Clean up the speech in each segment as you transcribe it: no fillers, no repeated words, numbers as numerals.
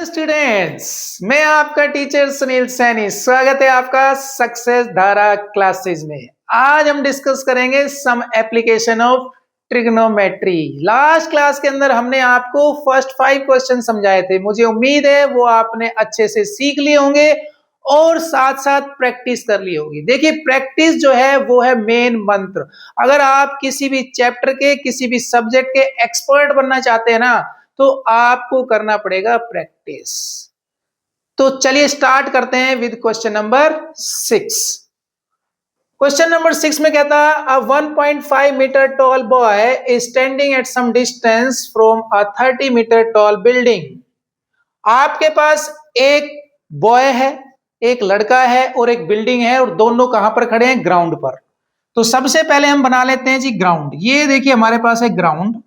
Hello students, मैं आपका teacher Sunil Saini. स्वागत है आपका सक्सेस धारा क्लासेस में। आज हम डिस्कस करेंगे some application of trigonometry. Last class के अंदर हमने आपको फर्स्ट 5 क्वेश्चन समझाए थे। मुझे उम्मीद है वो आपने अच्छे से सीख लिए होंगे और साथ साथ प्रैक्टिस कर ली होगी। देखिए, प्रैक्टिस जो है वो है मेन मंत्र। अगर आप किसी भी चैप्टर के, किसी भी सब्जेक्ट के एक्सपर्ट बनना चाहते हैं ना, तो आपको करना पड़ेगा प्रैक्टिस। तो चलिए स्टार्ट करते हैं with question number 6। Question number 6 में कहता है a 1.5 metre tall boy is standing at some distance from a 30 metre tall building. आपके पास एक बॉय है, एक लड़का है और एक बिल्डिंग है, और दोनों कहां पर खड़े हैं? ग्राउंड पर। तो सबसे पहले हम बना लेते हैं जी ग्राउंड। ये देखिए हमारे पास है ग्राउंड।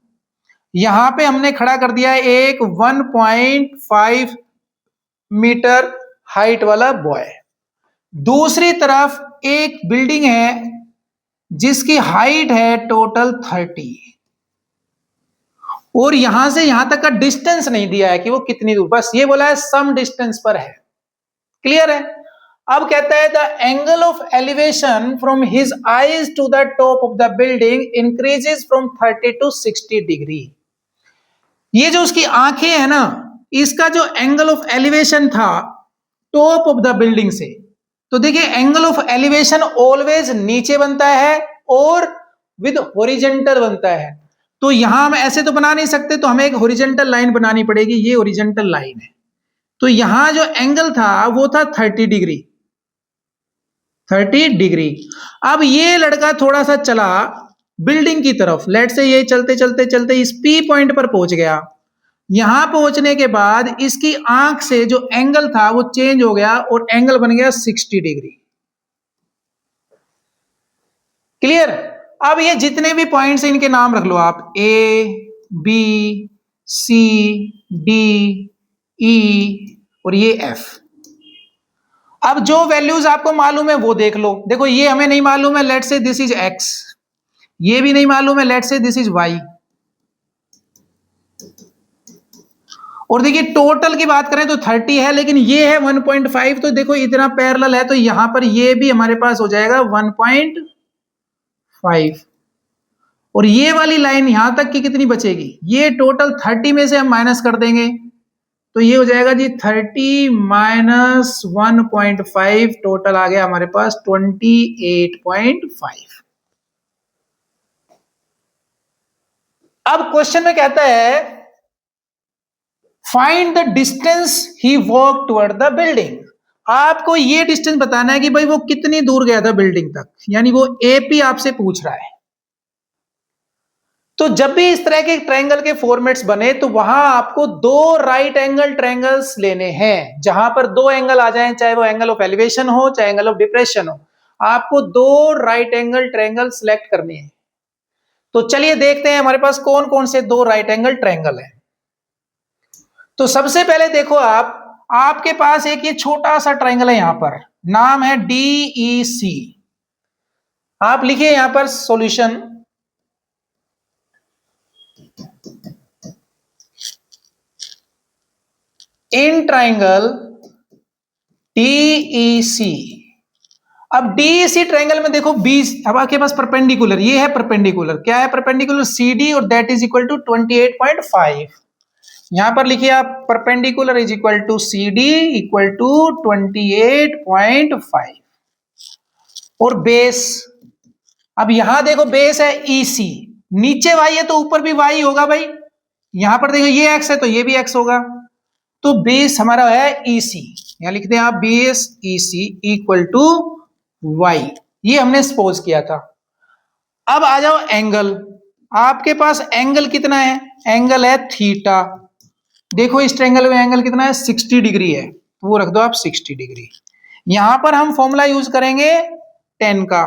यहां पे हमने खड़ा कर दिया है एक 1.5 मीटर हाइट वाला बॉय। दूसरी तरफ एक बिल्डिंग है जिसकी हाइट है टोटल 30, और यहां से यहां तक का डिस्टेंस नहीं दिया है कि वो कितनी दूर, बस ये बोला है सम डिस्टेंस पर है। क्लियर है? अब कहता है the angle of elevation from his eyes to the top of the building increases from 30 to 60 degree. ये जो उसकी आंखें है ना, इसका जो एंगल ऑफ एलिवेशन था टॉप ऑफ द बिल्डिंग से, तो देखिए एंगल ऑफ एलिवेशन ऑलवेज नीचे बनता है और विद हॉरिजॉन्टल बनता है। तो यहां हम ऐसे तो बना नहीं सकते, तो हमें एक हॉरिजॉन्टल लाइन बनानी पड़ेगी। ये हॉरिजॉन्टल लाइन है। तो यहां जो एंगल था वो था 30 डिग्री। 30 डिग्री। अब ये लड़का थोड़ा सा चला बिल्डिंग की तरफ, लेट से ये चलते चलते चलते इस पी पॉइंट पर पहुंच गया। यहां पहुंचने के बाद इसकी आंख से जो एंगल था वो चेंज हो गया और एंगल बन गया 60 डिग्री। क्लियर? अब ये जितने भी पॉइंट्स हैं इनके नाम रख लो आप, ए, बी, सी, डी, ई और ये एफ। अब जो वैल्यूज आपको मालूम है वो देख लो। देखो ये हमें नहीं मालूम है, लेट से दिस इज एक्स। ये भी नहीं मालूम है, लेट से दिस इज वाई। और देखिए टोटल की बात करें तो 30 है, लेकिन ये है 1.5। तो देखो इतना पैरेलल है, तो यहां पर ये भी हमारे पास हो जाएगा 1.5। और ये वाली लाइन यहां तक की कितनी बचेगी? ये टोटल 30 में से हम माइनस कर देंगे, तो ये हो जाएगा जी 30 माइनस 1.5, टोटल आ गया हमारे पास 28.5। अब क्वेश्चन में कहता है find the distance he walk toward the building. आपको ये डिस्टेंस बताना है कि भाई वो कितनी दूर गया था बिल्डिंग तक, यानी वो एपी आपसे पूछ रहा है। तो जब भी इस तरह के ट्रायंगल के फॉर्मेट्स बने तो वहां आपको दो राइट एंगल ट्रायंगल्स लेने हैं। जहां पर दो एंगल आ जाएं, चाहे वो एंगल ऑफ एलिवेशन हो चाहे एंगल ऑफ डिप्रेशन हो, आपको दो राइट एंगल ट्रायंगल सिलेक्ट करने हैं। तो चलिए देखते हैं हमारे पास कौन कौन से दो राइट एंगल ट्रायंगल हैं। तो सबसे पहले देखो आपके पास एक ये छोटा सा ट्रायंगल है, यहां पर नाम है DEC। आप लिखिए यहां पर सॉल्यूशन। In triangle DEC। अब DEC ट्रायंगल में देखो 20, अब आपके पास परपेंडिकुलर, ये है परपेंडिकुलर। क्या है परपेंडिकुलर? CD, और दैट इज इक्वल टू 28.5। यहां पर लिखिए आप perpendicular is equal to CD equal to 28.5। और बेस, अब यहां देखो बेस है EC, नीचे Y है तो ऊपर भी Y होगा भाई। यहां पर देखो ये X है तो ये भी X होगा, तो बेस हमारा है EC। यहां लिखते हैं आप base EC equal to Y। ये हमने सपोज किया था। अब आ जाओ एंगल। आपके पास एंगल कितना है? एंगल है थीटा। देखो इस ट्रायंगल में एंगल कितना है? 60 डिग्री है, तो वो रख दो आप 60 डिग्री। यहां पर हम फॉर्मूला यूज करेंगे 10 का।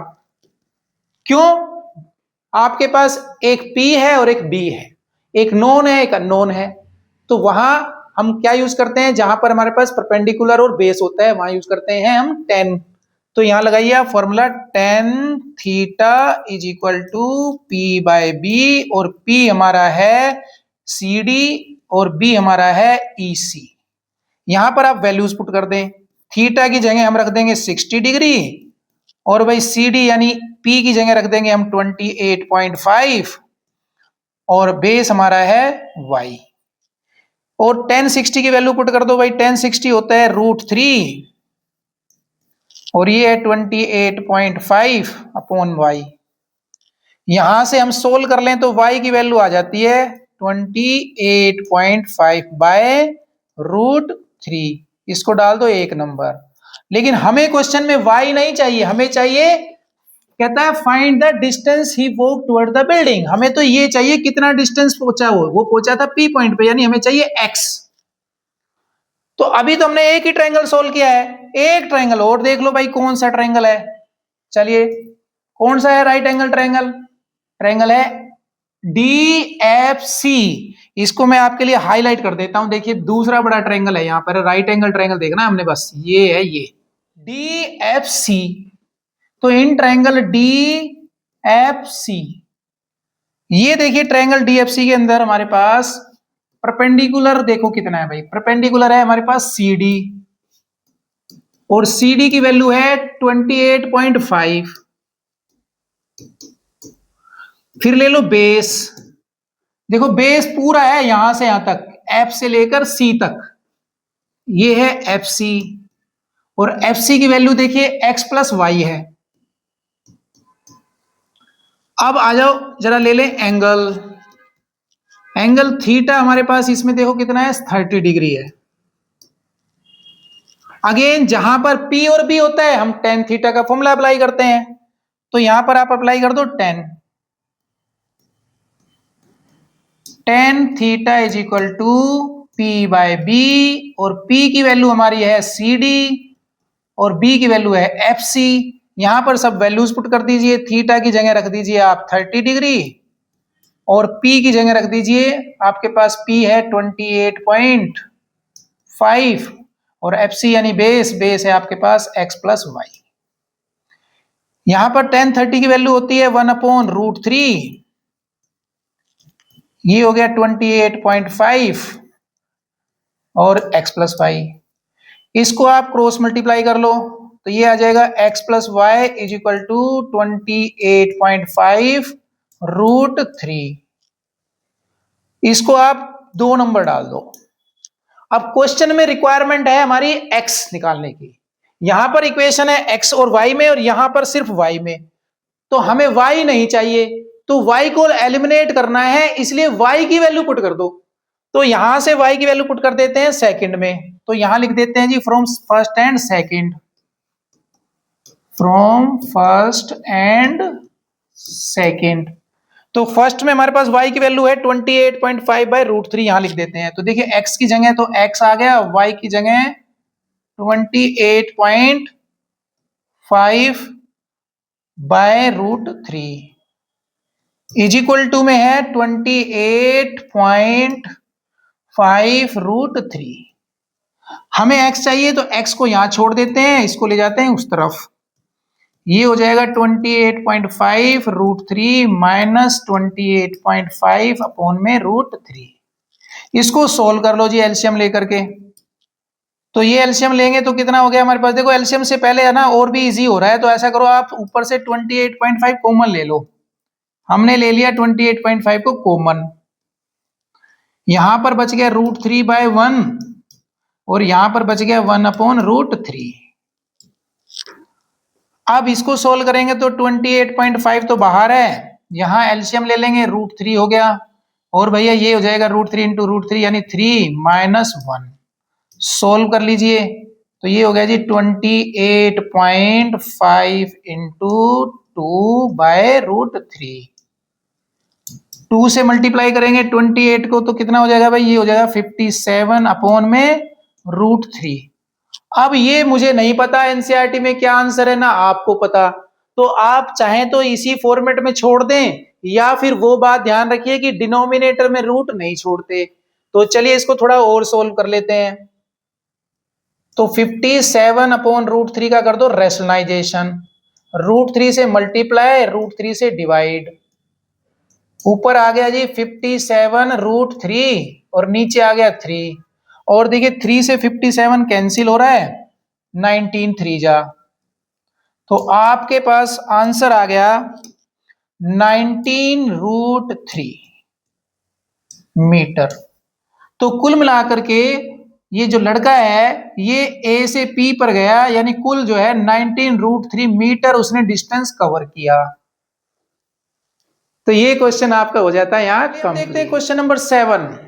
क्यों? आपके पास एक P है और एक B है, एक नोन है एक अननोन है। तो वहां हम क्या यूज करते हैं? जहां पर हमारे पास परपेंडिकुलर और बेस होता है वहां यूज करते हैं हम 10। तो यहां लगाइए आप formula 10 theta is equal to P by B, और P हमारा है CD और B हमारा है EC। यहां पर आप वैल्यूज पुट कर दें। थीटा की जगह हम रख देंगे 60 डिग्री और भाई सी डी यानी पी की जगह रख देंगे हम 28.5 और बेस हमारा है y। और 1060 की वैल्यू पुट कर दो भाई। 1060 होता है √3 और ये है 28.5 अपॉन y। यहां से हम सोल्व कर लें तो y की वैल्यू आ जाती है 28.5 बाय √3। इसको डाल दो एक नंबर। लेकिन हमें क्वेश्चन में y नहीं चाहिए, हमें चाहिए, कहता है find the distance he walk toward the building. हमें तो ये चाहिए कितना डिस्टेंस पहुंचा वो पहुंचा था P पॉइंट पे, यानी हमें चाहिए x। तो अभी तो हमने एक ही ट्रायंगल सोल्व किया है, एक ट्रायंगल और देख लो भाई कौन सा ट्रायंगल है। चलिए कौन सा है राइट एंगल ट्रायंगल? ट्रायंगल है DFC। इसको मैं आपके लिए हाईलाइट कर देता हूं। देखिए दूसरा बड़ा ट्रायंगल है यहां पर, राइट एंगल ट्रायंगल देखना हमने, बस ये है ये DFC। तो इन ट्रायंगल DFC, ये देखिए ट्रायंगल DFC के अंदर हमारे पास परपेंडिकुलर देखो कितना है भाई। परपेंडिकुलर है हमारे पास CD और CD की वैल्यू है 28.5। फिर ले लो बेस। देखो बेस पूरा है यहां से यहां तक, F से लेकर C तक, ये है FC और FC की वैल्यू देखिए x प्लस वाई है। अब आ जाओ जरा ले लें एंगल। एंगल थीटा हमारे पास इसमें देखो कितना है 30 डिग्री है। अगेन जहां पर P और B होता है हम tan थीटा का फॉर्मूला अप्लाई करते हैं, तो यहां पर आप अप्लाई कर दो tan theta is equal to P by B और P की वैल्यू हमारी है CD और B की वैल्यू है FC। यहां पर सब वैल्यूज पुट कर दीजिए। थीटा की जगह रख दीजिए आप 30 डिग्री और P की जगह रख दीजिए, आपके पास P है 28.5 और FC यानी बेस है आपके पास x प्लस वाई। यहां पर tan 30 की वैल्यू होती है 1/√3, ये हो गया 28.5 और x प्लस वाई। इसको आप क्रॉस मल्टीप्लाई कर लो तो ये आ जाएगा x plus y is equal to 28.5√3। इसको आप 2 नंबर डाल दो। अब क्वेश्चन में रिक्वायरमेंट है हमारी x निकालने की। यहां पर इक्वेशन है x और y में और यहां पर सिर्फ y में, तो हमें y नहीं चाहिए, तो y को एलिमिनेट करना है, इसलिए y की वैल्यू पुट कर दो। तो यहां से y की वैल्यू पुट कर देते हैं सेकंड में, तो यहां लिख देते हैं जी from first and second. From first and second, तो फर्स्ट में हमारे पास y की वैल्यू है 28.5 बाय √3, यहां लिख देते हैं। तो देखिए x की जगह तो x आ गया, y की जगह 28.5 बाय √3 इज इक्वल टू में है 28.5√3। हमें x चाहिए तो x को यहां छोड़ देते हैं, इसको ले जाते हैं उस तरफ। ये हो जाएगा 28.5√3 माइनस 28.5 अपॉन में √3। इसको सोल्व कर लो जी एलसीएम लेकर के। तो ये एलसीएम लेंगे तो कितना हो गया हमारे पास? देखो एलसीएम से पहले है ना और भी इजी हो रहा है, तो ऐसा करो आप ऊपर से 28.5 कॉमन ले लो। हमने ले लिया 28.5 को कॉमन। यहां पर बच गया √3 बाय 1 और यहां पर बच गया 1/√3। अब इसको सोल्व करेंगे तो 28.5 तो बाहर है, यहां एलसीएम ले लेंगे, √3 हो गया और भैया ये हो जाएगा √3 इंटू √3 यानी 3 माइनस 1। सोल्व कर लीजिए तो ये हो गया जी 28.5 इंटू 2 बाय √3। 2 से मल्टीप्लाई करेंगे 28 को तो कितना हो जाएगा भाई? ये हो जाएगा 57 अपॉन में √3। अब ये मुझे नहीं पता एनसीईआरटी में क्या आंसर है, ना आपको पता, तो आप चाहें तो इसी फॉर्मेट में छोड़ दें या फिर वो बात ध्यान रखिए कि डिनोमिनेटर में रूट नहीं छोड़ते। तो चलिए इसको थोड़ा और सोल्व कर लेते हैं। तो 57 अपॉन √3 का कर दो रैशनलाइजेशन, √3 से मल्टीप्लाई, √3 से डिवाइड। ऊपर आ गया जी 57 √3 और नीचे आ गया 3 और देखिए 3 से 57 कैंसिल हो रहा है, 19 3 जा, तो आपके पास आंसर आ गया 19√3 मीटर। तो कुल मिलाकर के ये जो लड़का है ये ए से पी पर गया, यानी कुल जो है 19√3 मीटर उसने डिस्टेंस कवर किया। तो ये क्वेश्चन आपका हो जाता है यहाँ कंप्लीट। देखते हैं question number 7।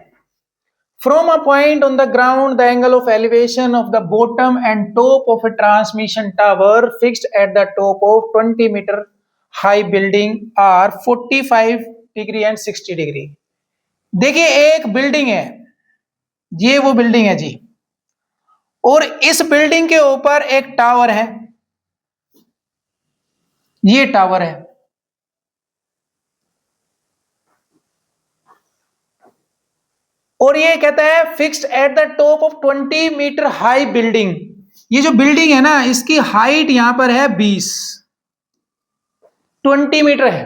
From a point on the ground, the angle of elevation of the bottom and top of a transmission tower fixed at the top of 20-meter high building are 45 degree and 60 degree. देखिए एक building है, ये वो building है जी, और इस building के ऊपर एक टावर है, ये टावर है, और ये कहता है fixed at the top of 20 metre high building. ये जो बिल्डिंग है ना इसकी हाइट यहां पर है 20 मीटर है।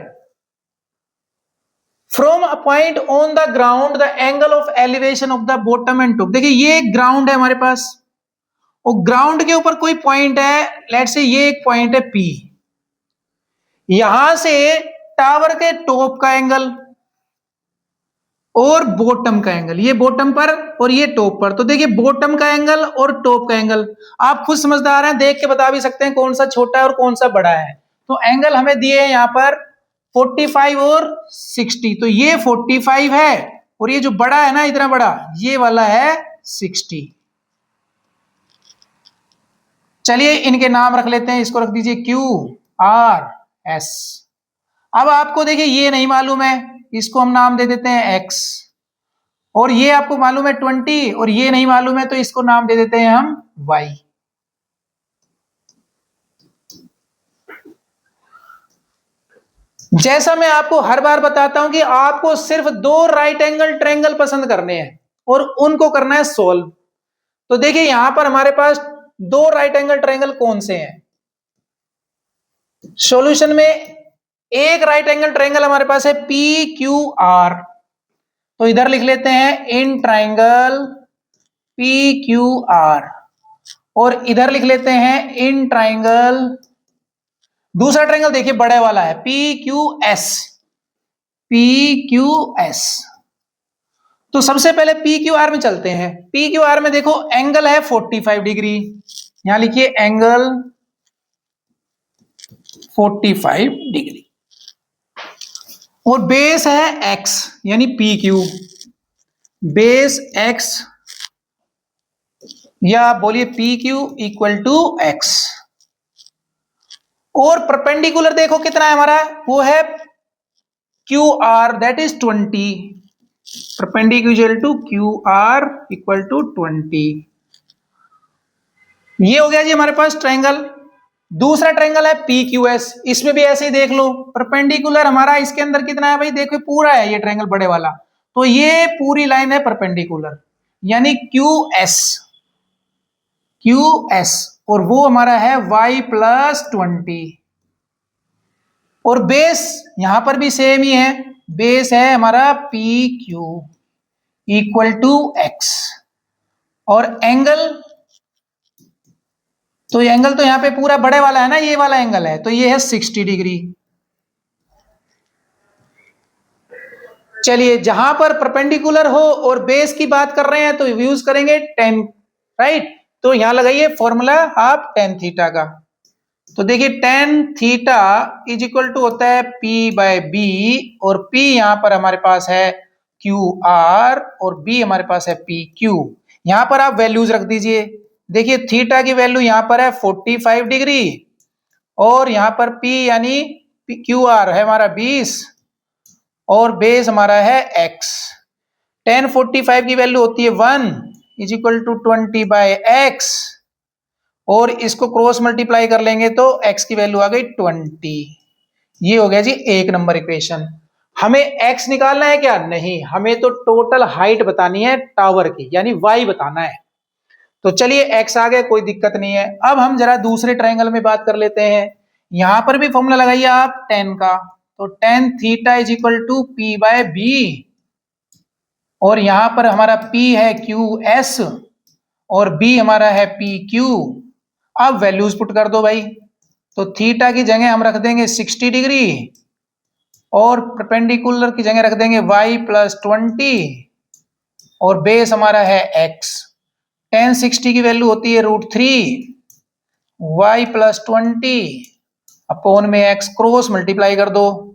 From a point on the ground the angle of elevation of the bottom and top. देखिए ये ग्राउंड है हमारे पास, और ग्राउंड के ऊपर कोई पॉइंट है, लेट से ये एक पॉइंट है P, यहां से टावर के टॉप का एंगल और बॉटम का एंगल, ये बॉटम पर और ये टॉप पर। तो देखिए बॉटम का एंगल और टॉप का एंगल आप खुद समझदार हैं, देख के बता भी सकते हैं कौन सा छोटा है और कौन सा बड़ा है। तो एंगल हमें दिए हैं यहां पर 45 और 60, तो ये 45 है और ये जो बड़ा है ना इतना बड़ा, ये वाला है 60। चलिए इनके नाम रख लेते हैं, इसको रख दीजिए QRS। अब आपको देखिए ये नहीं मालूम है, इसको हम नाम दे देते हैं X, और ये आपको मालूम है 20 और ये नहीं मालूम है तो इसको नाम दे देते हैं हम Y। जैसा मैं आपको हर बार बताता हूं कि आपको सिर्फ 2 राइट एंगल ट्रायंगल पसंद करने हैं और उनको करना है सोल्व। तो देखिए यहां पर हमारे पास 2 राइट एंगल ट्रायंगल कौन से हैं सॉल्यूशन में। एक राइट एंगल ट्रायंगल हमारे पास है PQR, तो इधर लिख लेते हैं इन ट्रायंगल PQR, और इधर लिख लेते हैं इन ट्रायंगल, दूसरा ट्रायंगल देखिए बड़े वाला है PQS। तो सबसे पहले PQR में चलते हैं। PQR में देखो एंगल है 45 डिग्री, यहां लिखिए एंगल 45 डिग्री, और बेस है X यानी PQ, बेस X या बोलिए PQ इक्वल टू X, और परपेंडिकुलर देखो कितना है हमारा, वो है QR that is 20, perpendicular to QR equal to 20। ये हो गया जी हमारे पास ट्रायंगल। दूसरा ट्रायंगल है PQS, इसमें भी ऐसे ही देख लो, परपेंडिकुलर हमारा इसके अंदर कितना है भाई, देखो पूरा है ये ट्रायंगल बड़े वाला, तो ये पूरी लाइन है परपेंडिकुलर यानी QS, और वो हमारा है Y + 20, और बेस यहां पर भी सेम ही है, बेस है हमारा PQ इक्वल टू X, और एंगल तो एंगल तो यहां पे पूरा बड़े वाला है ना, ये वाला एंगल है, तो ये है 60 डिग्री। चलिए जहां पर परपेंडिकुलर हो और बेस की बात कर रहे हैं तो यूज करेंगे 10, राइट। तो यहां लगाइए फॉर्मूला आप tan थीटा का, तो देखिए tan theta is equal to होता है P/B, और P यहां पर हमारे पास है QR और B हमारे पास है PQ। यहां पर आप वैल्यूज रख दीजिए, देखिए थीटा की वैल्यू यहां पर है 45 डिग्री, और यहां पर P यानी QR है हमारा 20, और बेस हमारा है X। tan 45 की वैल्यू होती है 1 इज इक्वल टू 20/X, और इसको क्रॉस मल्टीप्लाई कर लेंगे तो x की वैल्यू आ गई 20। ये हो गया जी 1 नंबर इक्वेशन। हमें x निकालना है क्या, नहीं, हमें तो टोटल हाइट बतानी है टावर की यानी y बताना है। तो चलिए x आ गया, कोई दिक्कत नहीं है। अब हम जरा दूसरे ट्रायंगल में बात कर लेते हैं, यहां पर भी फॉर्मूला लगाइए आप tan का, तो tan theta is equal to P/B, और यहां पर हमारा P है QS और B हमारा है PQ। अब वैल्यूज पुट कर दो भाई। तो थीटा की जगह हम रख देंगे 60 डिग्री और परपेंडिकुलर की जगह रख देंगे y प्लस 20 और बेस हमारा है x। tan 60 की वैल्यू होती है √3 y प्लस 20 अपॉन में x, क्रॉस मल्टीप्लाई कर दो।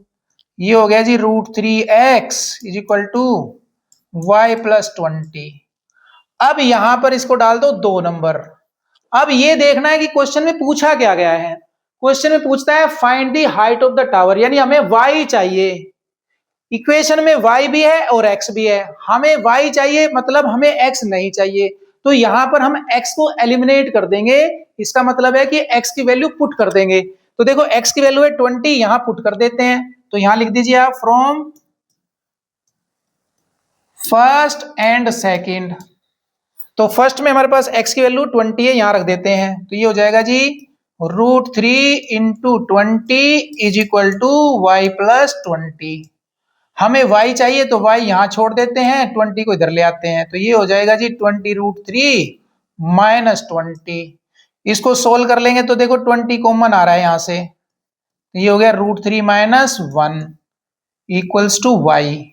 ये हो गया जी √3x is equal to y plus 20। अब यहां पर इसको डाल दो 2 नंबर। अब ये देखना है कि क्वेश्चन में पूछा क्या गया है। क्वेश्चन में पूछता है find the height of the tower, यानी हमें y चाहिए। इक्वेशन में y भी है और x भी है, हमें y चाहिए मतलब हमें x नहीं चाहिए। तो यहां पर हम x को एलिमिनेट कर देंगे, इसका मतलब है कि x की वैल्यू पुट कर देंगे। तो देखो x की वैल्यू है 20, यहां पुट कर देते हैं। तो यहां लिख दीजिए आप फ्रॉम फर्स्ट एंड सेकंड। तो फर्स्ट में हमारे पास x की वैल्यू 20 है, यहां रख देते हैं। तो ये हो जाएगा जी √3 into 20 is equal to y plus 20। हमें y चाहिए तो y यहां छोड़ देते हैं, 20 को इधर ले आते हैं। तो ये हो जाएगा जी 20√3 माइनस 20। इसको सोल्व कर लेंगे तो देखो 20 कॉमन आ रहा है यहां से। ये हो गया √3 माइनस 1 इक्वल्स टू y।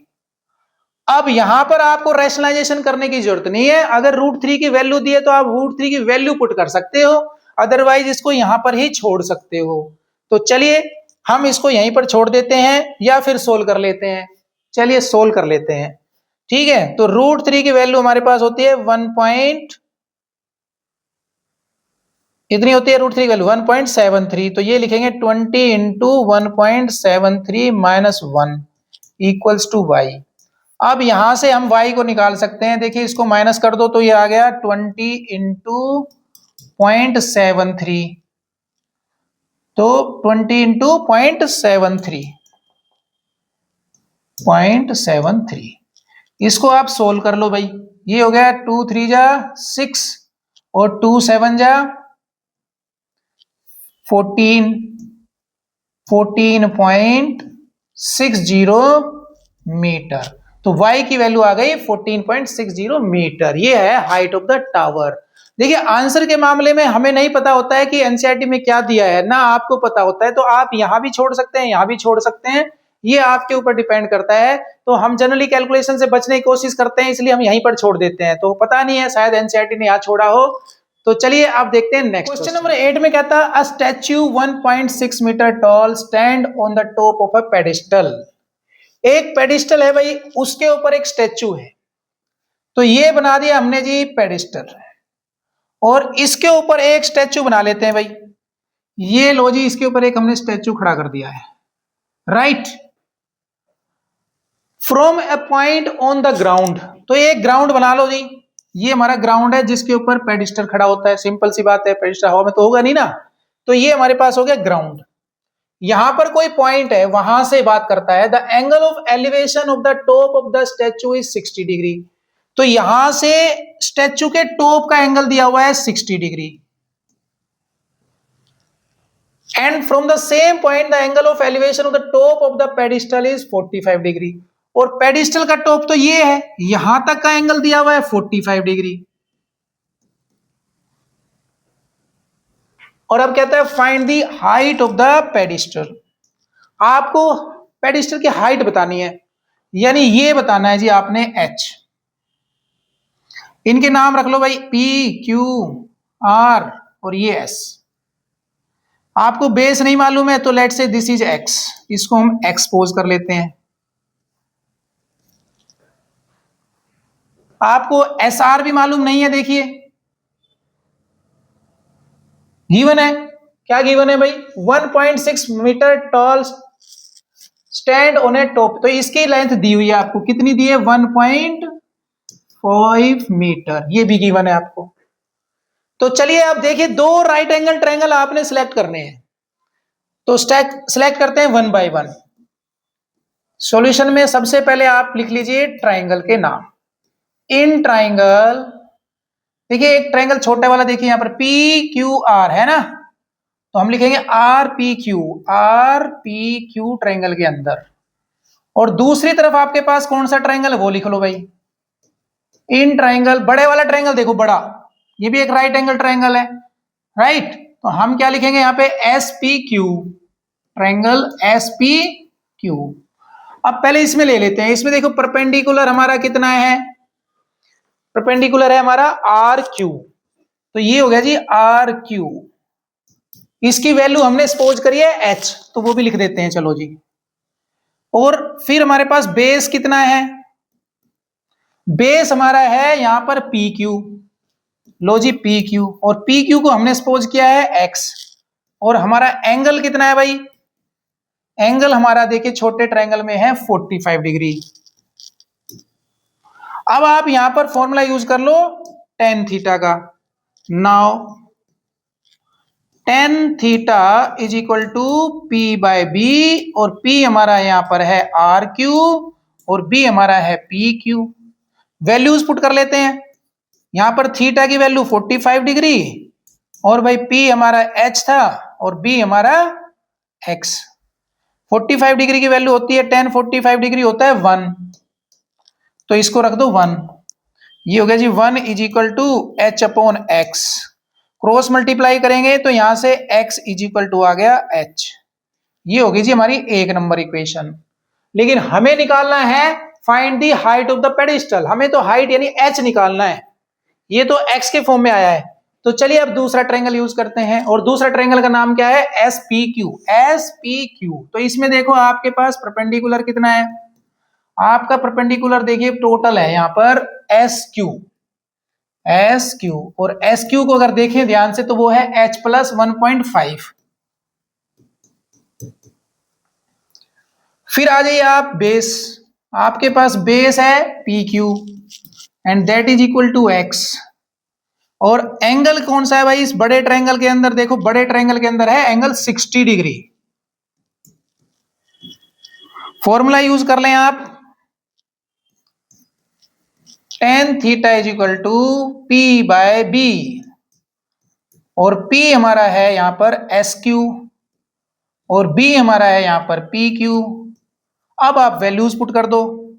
अब यहां पर आपको रैशनलाइजेशन करने की जरूरत नहीं है। अगर √3 की वैल्यू दी है तो आप √3 की वैल्यू पुट कर सकते हो, अदरवाइज इसको यहां पर ही छोड़ सकते हो। तो चलिए हम इसको यहीं पर छोड़ देते हैं या फिर सोल्व कर लेते हैं। चलिए सोल्व कर लेते हैं, ठीक है। तो √3 की वैल्यू हमारे पास होती है 1 इतनी होती है √3 की वैल्यू 1.73। तो ये लिखेंगे 20 into 1.73 minus 1 equals to y। अब यहां से हम y को निकाल सकते हैं। देखिए इसको माइनस कर दो तो ये आ गया 20 इंटू 0.73। तो 20 इंटू 0.73 इसको आप सोल्व कर लो भाई। ये हो गया 2 3 जा 6 और 2 7 जा 14, 14.60 मीटर। तो y की वैल्यू आ गई 14.60 मीटर। ये है हाइट ऑफ द टावर। देखिए आंसर के मामले में हमें नहीं पता होता है कि एनसीईआरटी में क्या दिया है, ना आपको पता होता है। तो आप यहां भी छोड़ सकते हैं, यहां भी छोड़ सकते हैं, ये आपके ऊपर डिपेंड करता है। तो हम जनरली कैलकुलेशन से बचने की कोशिश करते हैं, इसलिए हम यहीं पर छोड़ देते हैं। तो पता नहीं है, शायद एनसीईआरटी ने यहां छोड़ा हो। तो चलिए आप देखते हैं नेक्स्ट क्वेश्चन नंबर 8 में कहता है a statue 1.6 metre tall stand on the top of a pedestal. एक पेडिस्टल है भाई, उसके ऊपर एक स्टैच्यू है। तो ये बना दिया हमने जी पेडिस्टल, और इसके ऊपर एक स्टैच्यू बना लेते हैं भाई। ये लो जी, इसके ऊपर एक हमने स्टैच्यू खड़ा कर दिया है, right. From a point on the ground, तो एक ग्राउंड बना लो जी। ये हमारा ग्राउंड है जिसके ऊपर पेडिस्टल खड़ा होता है। सिंपल सी बात है, पेडिस्टल हवा में तो होगा नहीं ना। तो ये हमारे पास हो गया ग्राउंड। यहां पर कोई पॉइंट है, वहां से बात करता है the angle of elevation of the top of the statue is 60 degree. तो यहां से स्टैच्यू के टॉप का एंगल दिया हुआ है 60 degree. And from the same point the angle of elevation of the top of the pedestal is 45 degree. और pedestal का टॉप तो ये है, यहां तक का एंगल दिया हुआ है 45 डिग्री। और अब कहता है find the height of the pedestal. आपको पेडिस्टल की हाइट बतानी है, यानी ये बताना है जी आपने h। इनके नाम रख लो भाई P Q R और ये S। आपको बेस नहीं मालूम है तो लेट से दिस इज x, इसको हम एक्सपोज कर लेते हैं। आपको SR भी मालूम नहीं है, देखिए गिवन है। क्या गिवन है भाई? 1.6 metre tall stand on a top. तो इसकी लेंथ दी हुई है आपको, कितनी दी है? 1.5 मीटर, ये भी गिवन है आपको। तो चलिए आप देखिए, दो राइट एंगल ट्रायंगल आपने सिलेक्ट करने हैं। तो सिलेक्ट करते हैं 1 बाय 1। सॉल्यूशन में सबसे पहले आप लिख लीजिए ट्रायंगल के नाम। इन ट्रायंगल, देखिए एक ट्रायंगल छोटे वाला देखिए यहां पर पी क्यू आर है ना, तो हम लिखेंगे आर पी क्यू ट्रायंगल के अंदर। और दूसरी तरफ आपके पास कौन सा ट्रायंगल है वो लिख लो भाई, इन ट्राइंगल, बड़े वाला ट्राइंगल देखो बड़ा, ये भी एक राइट एंगल ट्राइंगल है, राइट। तो हम क्या लिखेंगे यहाँ पे, S P Q, triangle S P Q. अब पहले इसमें ले लेते हैं, इसमें देखो परपेंडिकुलर हमारा कितना है, परपेंडिकुलर है हमारा आर क्यू, तो ये हो गया जी आर क्यू। इसकी वैल्यू हमने सपोज करी है एच, तो वो भी लिख देते हैं, चलो जी। और फिर हमारे पास बेस कितना है, बेस हमारा है यहां पर पी क्यू, लो जी पी क्यू, और पी क्यू को हमने सपोज किया है एक्स। और हमारा एंगल कितना है भाई, एंगल हमारा देखिए छोटे ट्रायंगल में है 45 डिग्री। अब आप यहां पर फॉर्मूला यूज कर लो टेन थीटा का। Now tan theta is equal to P by B, और पी हमारा यहां पर है आर क्यू और बी हमारा है पी क्यू। वैल्यूज पुट कर लेते हैं, यहां पर थीटा की वैल्यू 45 डिग्री, और भाई पी हमारा एच था और बी हमारा एक्स। 45 डिग्री की वैल्यू होती है 10, 45 डिग्री होता है 1, तो इसको रख दो 1। ये हो गया जी 1 is equal to h upon x. Cross multiply करेंगे तो यहां से x इज इक्वल टू आ गया h। ये होगी जी हमारी एक नंबर इक्वेशन। लेकिन हमें निकालना है find the height of the pedestal, हमें तो हाइट यानी h निकालना है। ये तो x के फॉर्म में आया है, तो चलिए अब दूसरा ट्रायंगल यूज करते हैं, और दूसरा ट्रायंगल का नाम क्या है, S P Q. S P Q, तो इसमें देखो आपके पास परपेंडिकुलर कितना है, आपका परपेंडिकुलर देखिए टोटल है यहां पर एस क्यू, एस क्यू, और एस क्यू को अगर देखें ध्यान से तो वो है h प्लस 1.5। फिर आ जाइए आप बेस, आपके पास बेस है P Q and that is equal to x. और एंगल कौन सा है भाई इस बड़े ट्रायंगल के अंदर, देखो बड़े ट्रायंगल के अंदर है एंगल 60 डिग्री। फॉर्मूला यूज कर लें आप, tan theta is equal to P by B, और P हमारा है यहां पर एस क्यू और B हमारा है यहां पर पी क्यू। अब आप वैल्यूज पुट कर दो,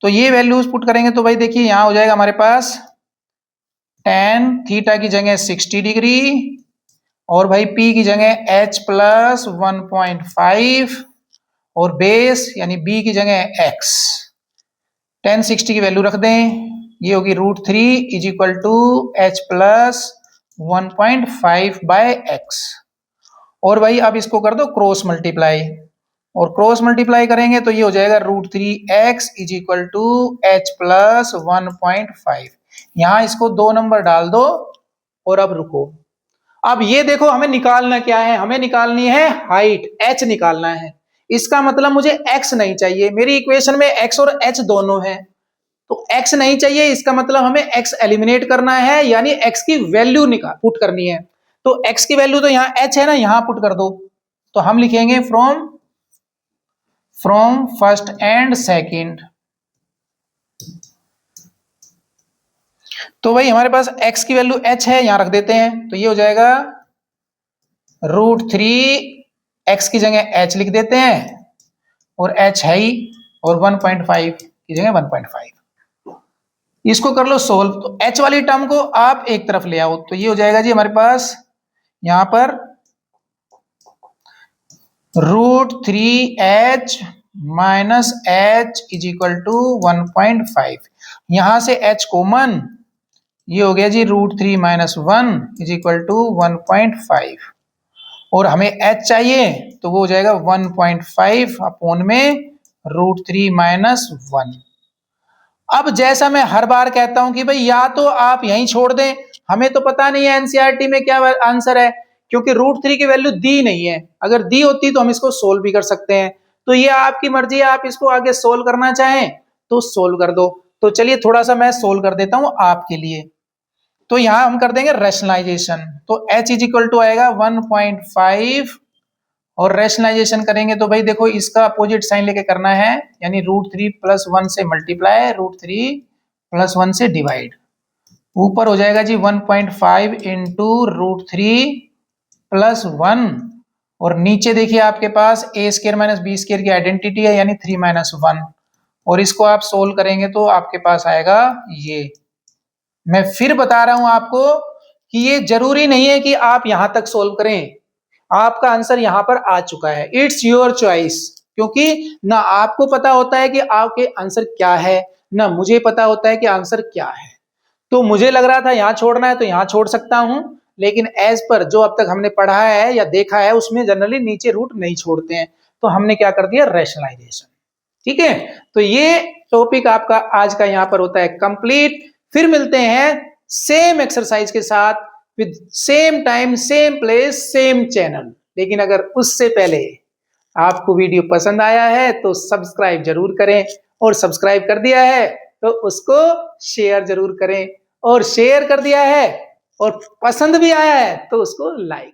तो ये वैल्यूज पुट करेंगे तो भाई देखिए यहां हो जाएगा हमारे पास टेन थीटा की जगह 60 डिग्री, और भाई P की जगह h प्लस 1.5, और बेस यानी B की जगह x। टेन 60 की वैल्यू रख दें, ये होगी √3 is equal to h plus 1.5 by x। और भाई अब इसको कर दो क्रॉस मल्टीप्लाई, और क्रॉस मल्टीप्लाई करेंगे तो ये हो जाएगा √3x is equal to h plus 1.5। यहां इसको 2 नंबर डाल दो, और अब रुको। अब ये देखो हमें निकालना क्या है, हमें निकालनी है हाइट, h निकालना है। इसका मतलब मुझे x नहीं चाहिए, मेरी इक्वेशन में x और h दोनों है, तो x नहीं चाहिए, इसका मतलब हमें x एलिमिनेट करना है, यानी x की वैल्यू निकाल पुट करनी है। तो x की वैल्यू तो यहाँ h है ना, यहां पुट कर दो, तो हम लिखेंगे फ्रॉम फर्स्ट एंड सेकंड। तो भाई हमारे पास x की वैल्यू h है, यहां रख देते हैं, तो ये हो जाएगा √3, x की जगह h लिख देते हैं, और h है ही, और 1.5 की जगह 1.5। इसको कर लो सोल्व, तो h वाली टर्म को आप एक तरफ ले आओ, तो ये हो जाएगा जी हमारे पास यहां पर √3h minus h is equal to 1.5। यहां से h कॉमन, ये हो गया जी √3 माइनस 1 इज इक्वल टू 1.5, और हमें h चाहिए तो वो हो जाएगा 1.5 अपॉन में √3 माइनस 1। अब जैसा मैं हर बार कहता हूं कि भाई या तो आप यहीं छोड़ दें, हमें तो पता नहीं है एनसीईआरटी में क्या आंसर है, क्योंकि √3 की वैल्यू दी नहीं है। अगर दी होती तो हम इसको सोल्व भी कर सकते हैं, तो ये आपकी मर्जी है, आप इसको आगे सोल्व करना चाहें तो सोल्व कर दो। तो चलिए थोड़ा सा मैं सोल्व कर देता हूं आपके लिए। तो यहां हम कर देंगे रैशनलाइजेशन, तो h इज इक्वल टू आएगा 1.5, और रैशनलाइजेशन करेंगे तो भाई देखो इसका अपोजिट साइन लेके करना है, यानी √3 प्लस 1 से मल्टीप्लाई, √3 प्लस 1 से डिवाइड। ऊपर हो जाएगा जी 1.5 इंटू √3 प्लस 1, और नीचे देखिए आपके पास a² माइनस b² की आइडेंटिटी है, यानी 3 माइनस 1, और इसको आप सोल्व करेंगे तो आपके पास आएगा ये। मैं फिर बता रहा हूं आपको कि ये जरूरी नहीं है कि आप यहां तक सोल्व करें, आपका आंसर यहां पर आ चुका है, इट्स योर चॉइस। क्योंकि ना आपको पता होता है कि आपके आंसर क्या है, ना मुझे पता होता है कि आंसर क्या है। तो मुझे लग रहा था यहां छोड़ना है तो यहां छोड़ सकता हूं, लेकिन एज पर जो अब तक हमने पढ़ा है या देखा है उसमें जनरली नीचे रूट नहीं छोड़ते हैं, तो हमने क्या कर दिया, रैशनलाइजेशन। ठीक है, तो ये टॉपिक आपका आज का यहां पर होता है कंप्लीट। फिर मिलते हैं सेम एक्सरसाइज के साथ with same time same place same channel. लेकिन अगर उससे पहले आपको वीडियो पसंद आया है तो सब्सक्राइब जरूर करें, और सब्सक्राइब कर दिया है तो उसको शेयर जरूर करें, और शेयर कर दिया है और पसंद भी आया है तो उसको लाइक